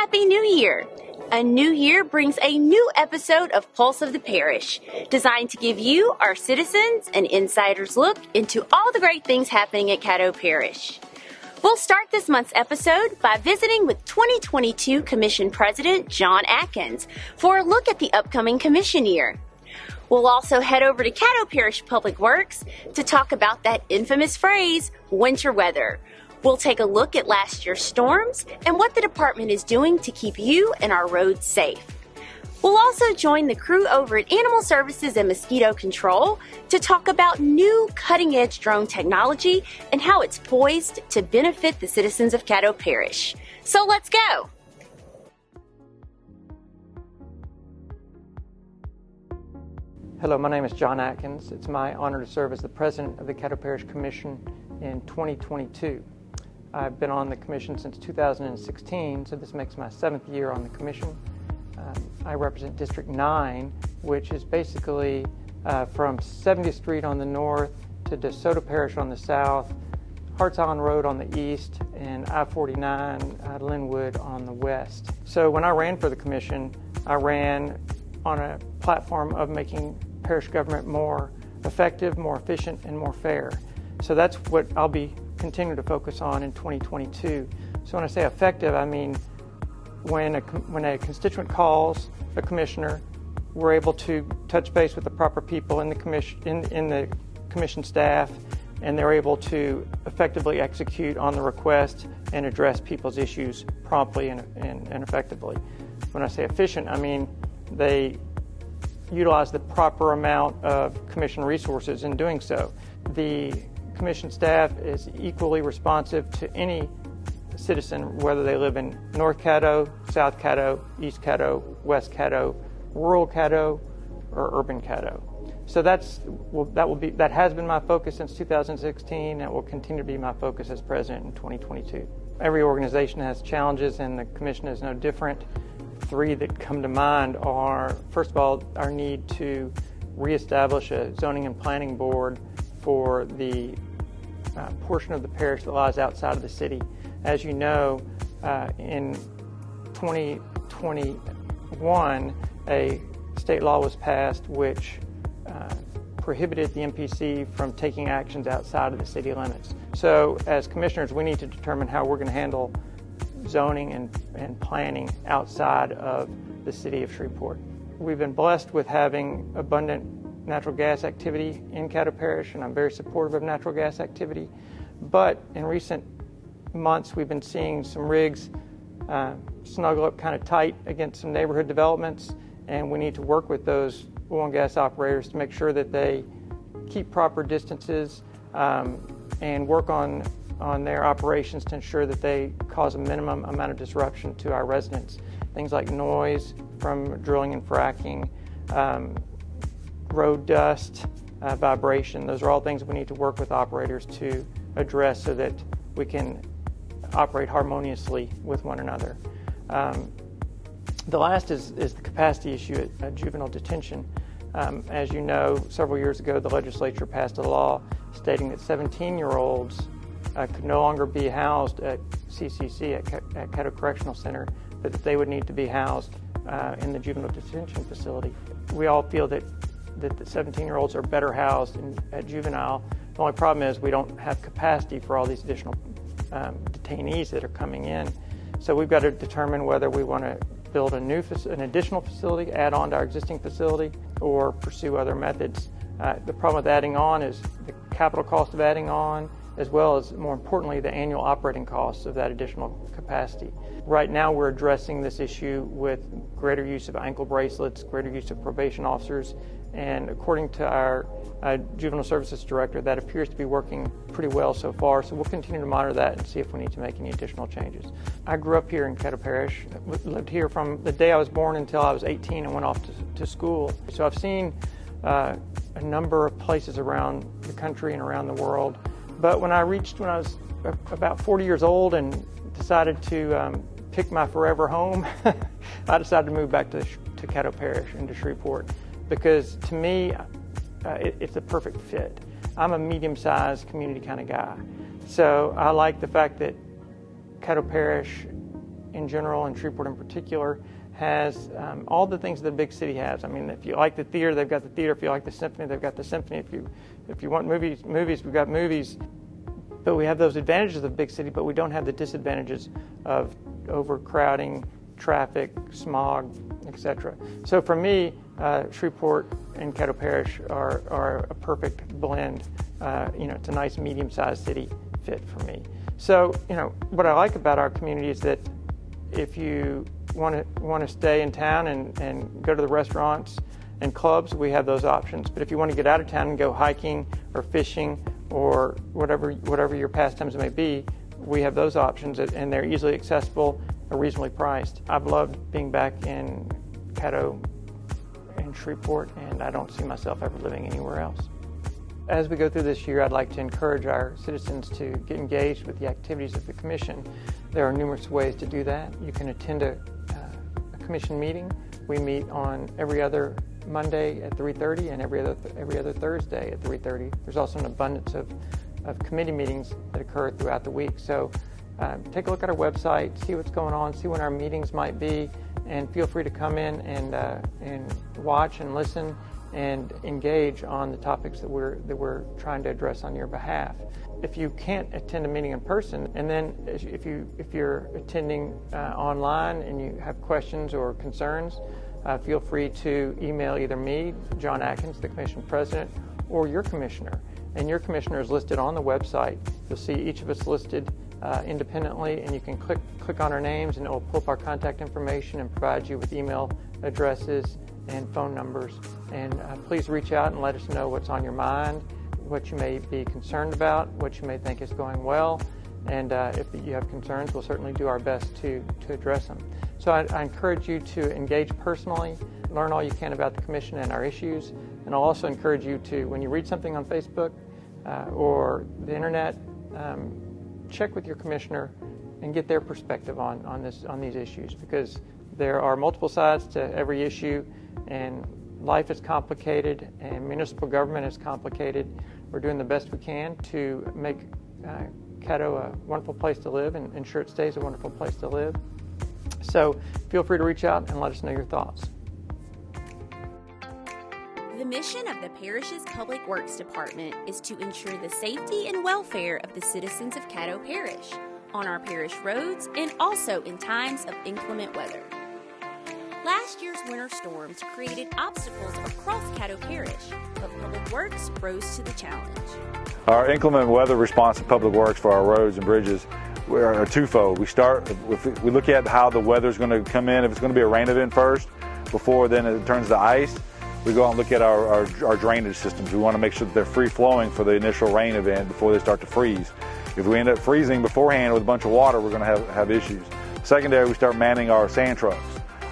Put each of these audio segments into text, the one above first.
Happy New Year! A new year brings a new episode of Pulse of the Parish, designed to give you, our citizens, an insider's look into all the great things happening at Caddo Parish. We'll start this month's episode by visiting with 2022 Commission President John Atkins for a look at the upcoming commission year. We'll also head over to Caddo Parish Public Works to talk about that infamous phrase, winter weather. We'll take a look at last year's storms and what the department is doing to keep you and our roads safe. We'll also join the crew over at Animal Services and Mosquito Control to talk about new cutting-edge drone technology and how it's poised to benefit the citizens of Caddo Parish. So let's go! Hello, my name is John Atkins. It's my honor to serve as the President of the Caddo Parish Commission in 2022. I've been on the Commission since 2016, so this makes my 7th year on the Commission. I represent District 9, which is basically from 70th Street on the north to DeSoto Parish on the south, Harts Island Road on the east, and I-49 Linwood on the west. So when I ran for the Commission, I ran on a platform of making parish government more effective, more efficient, and more fair. So that's what I'll be continuing to focus on in 2022. So when I say effective, I mean when a constituent calls a commissioner, we're able to touch base with the proper people in the commission staff, and they're able to effectively execute on the request and address people's issues promptly and effectively. When I say efficient, I mean they utilize the proper amount of commission resources in doing so. The commission staff is equally responsive to any citizen, whether they live in North Caddo, South Caddo, East Caddo, West Caddo, rural Caddo, or urban Caddo. So that has been my focus since 2016, and will continue to be my focus as president in 2022. Every organization has challenges, and the commission is no different. 3 that come to mind are, first of all, our need to reestablish a zoning and planning board for the portion of the parish that lies outside of the city. As you know, in 2021, a state law was passed which prohibited the MPC from taking actions outside of the city limits. So as commissioners, we need to determine how we're going to handle zoning and planning outside of the city of Shreveport. We've been blessed with having abundant natural gas activity in Caddo Parish, and I'm very supportive of natural gas activity. But in recent months, we've been seeing some rigs snuggle up kind of tight against some neighborhood developments, and we need to work with those oil and gas operators to make sure that they keep proper distances and work on their operations to ensure that they cause a minimum amount of disruption to our residents. Things like noise from drilling and fracking, road dust, vibration. Those are all things we need to work with operators to address so that we can operate harmoniously with one another. The last is the capacity issue at juvenile detention. As you know, several years ago, the legislature passed a law stating that 17-year-olds could no longer be housed at CCC, at Caddo Correctional Center, but that they would need to be housed in the juvenile detention facility. We all feel that the 17-year-olds are better housed at juvenile. The only problem is we don't have capacity for all these additional detainees that are coming in. So we've got to determine whether we want to build an additional facility, add on to our existing facility, or pursue other methods. The problem with adding on is the capital cost of adding on, as well as, more importantly, the annual operating costs of that additional capacity. Right now, we're addressing this issue with greater use of ankle bracelets, greater use of probation officers, and according to our juvenile services director, that appears to be working pretty well so far, so we'll continue to monitor that and see if we need to make any additional changes. I grew up here in Caddo Parish, lived here from the day I was born until I was 18 and went off to school. So I've seen a number of places around the country and around the world. But when I was about 40 years old and decided to pick my forever home, I decided to move back to Caddo Parish and to Shreveport, because to me, it's a perfect fit. I'm a medium-sized community kind of guy. So I like the fact that Caddo Parish in general and Shreveport in particular has all the things that a big city has. I mean, if you like the theater, they've got the theater. If you like the symphony, they've got the symphony. If you want movies, we've got movies. But we have those advantages of the big city, but we don't have the disadvantages of overcrowding, traffic, smog, etc. So for me, Shreveport and Caddo Parish are a perfect blend. It's a nice medium-sized city fit for me. So, what I like about our community is that if you want to stay in town and go to the restaurants and clubs, we have those options. But if you want to get out of town and go hiking or fishing or whatever your pastimes may be, we have those options, and they're easily accessible or reasonably priced. I've loved being back in Caddo and Shreveport, and I don't see myself ever living anywhere else. As we go through this year, I'd like to encourage our citizens to get engaged with the activities of the Commission. There are numerous ways to do that. You can attend a Commission meeting. We meet on every other Monday at 3:30 and every other Thursday at 3:30. There's also an abundance of committee meetings that occur throughout the week. So take a look at our website, see what's going on, see when our meetings might be, and feel free to come in and watch and listen and engage on the topics that we're trying to address on your behalf. If you can't attend a meeting in person, and then if you're attending online and you have questions or concerns, feel free to email either me, John Atkins, the Commission President, or your Commissioner. And your Commissioner is listed on the website. You'll see each of us listed independently, and you can click on our names, and it will pull up our contact information and provide you with email addresses and phone numbers. And please reach out and let us know what's on your mind, what you may be concerned about, what you may think is going well. And if you have concerns, we'll certainly do our best to address them. So I encourage you to engage personally, learn all you can about the Commission and our issues. And I'll also encourage you to, when you read something on Facebook or the Internet, check with your Commissioner and get their perspective on these issues, because there are multiple sides to every issue, and life is complicated and municipal government is complicated. We're doing the best we can to make Caddo a wonderful place to live and ensure it stays a wonderful place to live. So feel free to reach out and let us know your thoughts. The mission of the parish's Public Works Department is to ensure the safety and welfare of the citizens of Caddo Parish on our parish roads and also in times of inclement weather. Last year's winter storms created obstacles across Caddo Parish, but Public Works rose to the challenge. Our inclement weather response in Public Works for our roads and bridges are twofold. We look at how the weather's going to come in. If it's going to be a rain event first, before then it turns to ice, we go out and look at our drainage systems. We want to make sure that they're free flowing for the initial rain event before they start to freeze. If we end up freezing beforehand with a bunch of water, we're going to have issues. Secondary, we start manning our sand trucks,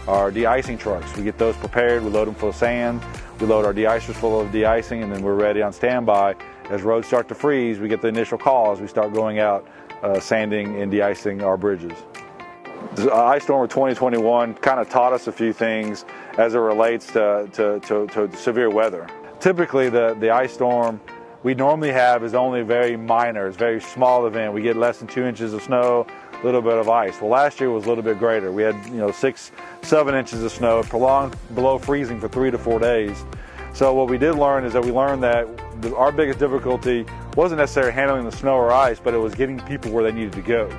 our de-icing trucks. We get those prepared, we load them full of sand, we load our de-icers full of de-icing, and then we're ready on standby. As roads start to freeze, we get the initial calls, we start going out sanding and de-icing our bridges. The ice storm of 2021 kind of taught us a few things as it relates to severe weather. Typically, the ice storm we normally have is only very minor, it's a very small event. We get less than 2 inches of snow, a little bit of ice. Well, last year was a little bit greater. We had 6-7 inches of snow, prolonged below freezing for 3 to 4 days. So what we did learn is that we learned that our biggest difficulty wasn't necessarily handling the snow or ice, but it was getting people where they needed to go.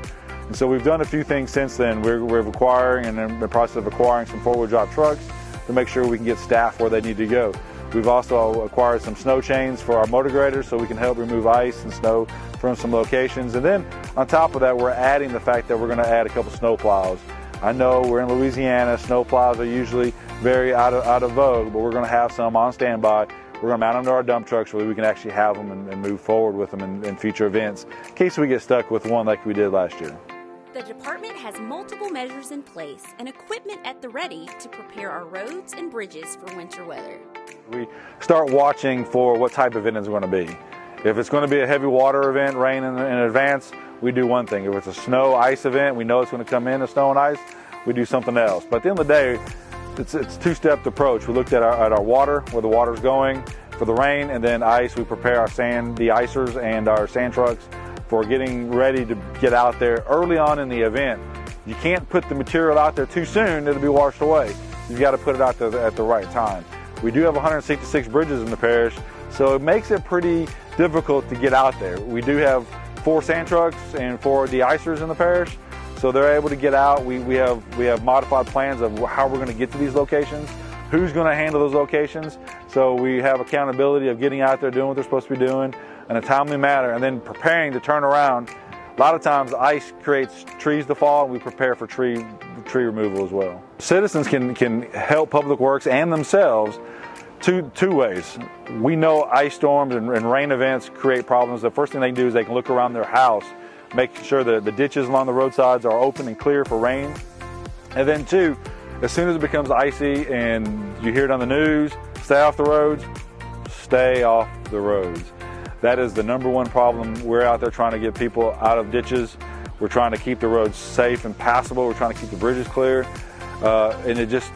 And so we've done a few things since then. We're acquiring and in the process of acquiring some four-wheel drive trucks to make sure we can get staff where they need to go. We've also acquired some snow chains for our motor graders so we can help remove ice and snow from some locations. And then on top of that, we're adding the fact that we're going to add a couple snow plows. I know we're in Louisiana, snow plows are usually very out of vogue, but we're going to have some on standby. We're going to mount them to our dump trucks so we can actually have them and move forward with them in future events in case we get stuck with one like we did last year. The department has multiple measures in place and equipment at the ready to prepare our roads and bridges for winter weather. We start watching for what type of event it's going to be. If it's going to be a heavy water event, rain in advance, we do one thing. If it's a snow, ice event, we know it's going to come in as snow and ice, we do something else. But at the end of the day, it's a two-step approach. We looked at our water, where the water's going for the rain, and then ice, we prepare our sand, de-icers, and our sand trucks for getting ready to get out there early on in the event You can't put the material out there too soon, it'll be washed away. You've got to put it out there at the right time. We do have 166 bridges in the parish, so it makes it pretty difficult to get out there. We do have 4 sand trucks and 4 de-icers in the parish, so they're able to get out. We have modified plans of how we're going to get to these locations, who's going to handle those locations, so we have accountability of getting out there, doing what they're supposed to be doing in a timely manner, and then preparing to turn around. A lot of times ice creates trees to fall, and we prepare for tree removal as well. Citizens can help Public Works and themselves two ways. We know ice storms and rain events create problems. The first thing they can do is they can look around their house, make sure that the ditches along the roadsides are open and clear for rain. And then 2, as soon as it becomes icy and you hear it on the news, stay off the roads, stay off the roads. That is the #1 problem. We're out there trying to get people out of ditches. We're trying to keep the roads safe and passable. We're trying to keep the bridges clear. And it just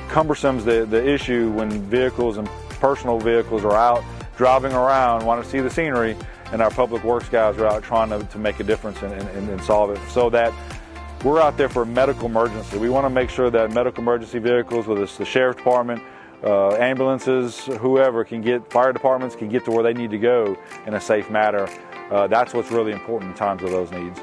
cumbersomes the issue when vehicles and personal vehicles are out driving around, want to see the scenery, and our Public Works guys are out trying to make a difference and solve it. So that we're out there for a medical emergency. We want to make sure that medical emergency vehicles, whether it's the Sheriff's Department, ambulances, whoever fire departments can get to where they need to go in a safe manner. That's what's really important in times of those needs.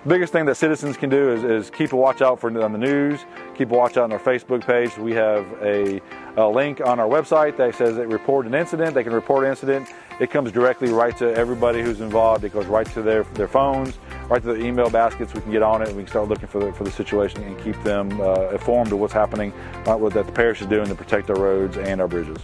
The biggest thing that citizens can do is keep a watch out on the news, keep a watch out on our Facebook page. We have a link on our website that says that report an incident. They can report an incident. It comes directly right to everybody who's involved. It goes right to their phones, right to their email baskets. We can get on it and we can start looking for the situation and keep them informed of what's happening, what that the parish is doing to protect our roads and our bridges.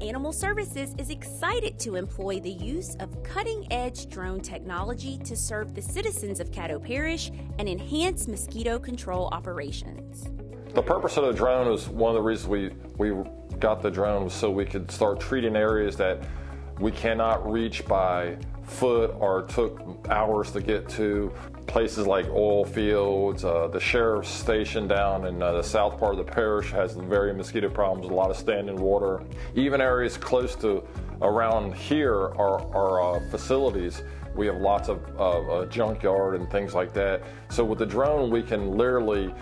Animal Services is excited to employ the use of cutting-edge drone technology to serve the citizens of Caddo Parish and enhance mosquito control operations. The purpose of the drone is one of the reasons we got the drone was so we could start treating areas that we cannot reach by foot or took hours to get to. Places like oil fields, the sheriff's station down in the south part of the parish has very mosquito problems, a lot of standing water. Even areas close to around here are facilities. We have lots of junkyard and things like that. So with the drone, we can literally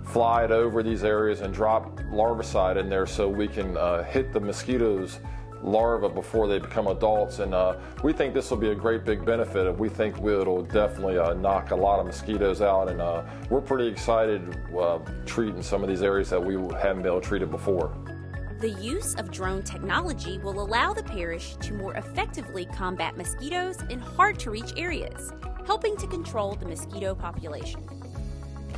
fly it over these areas and drop larvicide in there so we can hit the mosquitoes larvae before they become adults, and we think this will be a great big benefit. We think it'll definitely knock a lot of mosquitoes out, and we're pretty excited treating some of these areas that we haven't been able to treat it before. The use of drone technology will allow the parish to more effectively combat mosquitoes in hard-to-reach areas, helping to control the mosquito population.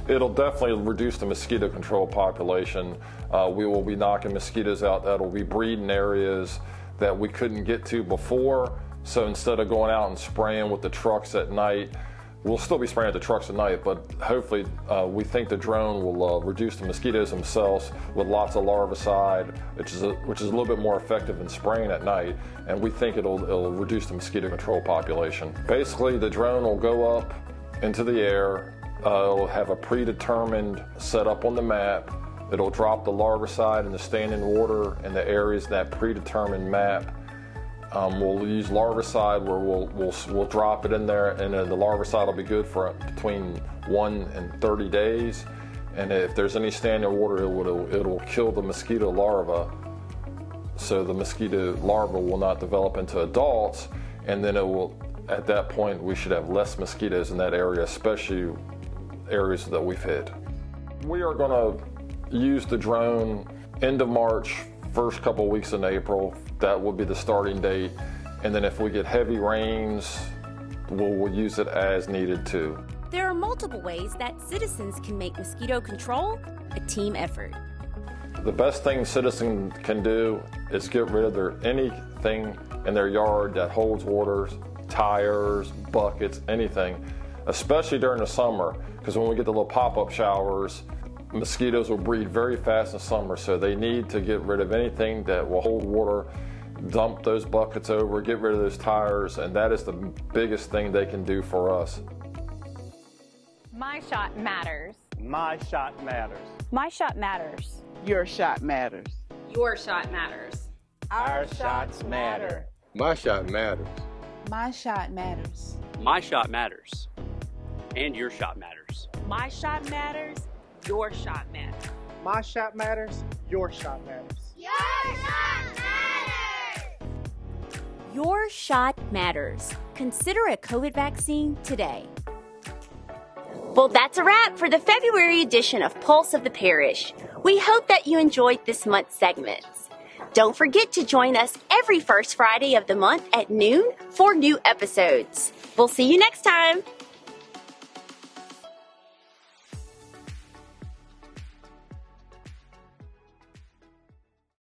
It'll definitely reduce the mosquito control population. We will be knocking mosquitoes out that will be breeding areas that we couldn't get to before. So instead of going out and spraying with the trucks at night, we'll still be spraying at the trucks at night, but hopefully we think the drone will reduce the mosquitoes themselves with lots of larvicide, which is a little bit more effective than spraying at night, and we think it'll reduce the mosquito control population. Basically, the drone will go up into the air. It'll have a predetermined setup on the map. It'll drop the larvicide in the standing water in the areas that predetermined map. We'll use larvicide where we'll drop it in there, and then the larvicide will be good for between 1 and 30 days. And if there's any standing water, it'll kill the mosquito larva, so the mosquito larva will not develop into adults, and then it will. At that point, we should have less mosquitoes in that area, especially areas that we've hit. We are going to use the drone end of March, first couple weeks in April. That will be the starting date, and then if we get heavy rains, we'll use it as needed too. There are multiple ways that citizens can make mosquito control a team effort. The best thing citizens can do is get rid of anything in their yard that holds water, tires, buckets, anything, especially during the summer, because when we get the little pop-up showers, mosquitoes will breed very fast in summer, so they need to get rid of anything that will hold water, dump those buckets over, get rid of those tires, and that is the biggest thing they can do for us. My shot matters. My shot matters. My shot matters. Your shot matters. Your shot matters. Our shots matter. My shot matters. My shot matters. My shot matters. and your shot matters. My shot matters. Your shot matters. My shot matters. Your shot matters. Your shot matters. Your shot matters. Consider a COVID vaccine today. Well, that's a wrap for the February edition of Pulse of the Parish. We hope that you enjoyed this month's segments. Don't forget to join us every first Friday of the month at noon for new episodes. We'll see you next time.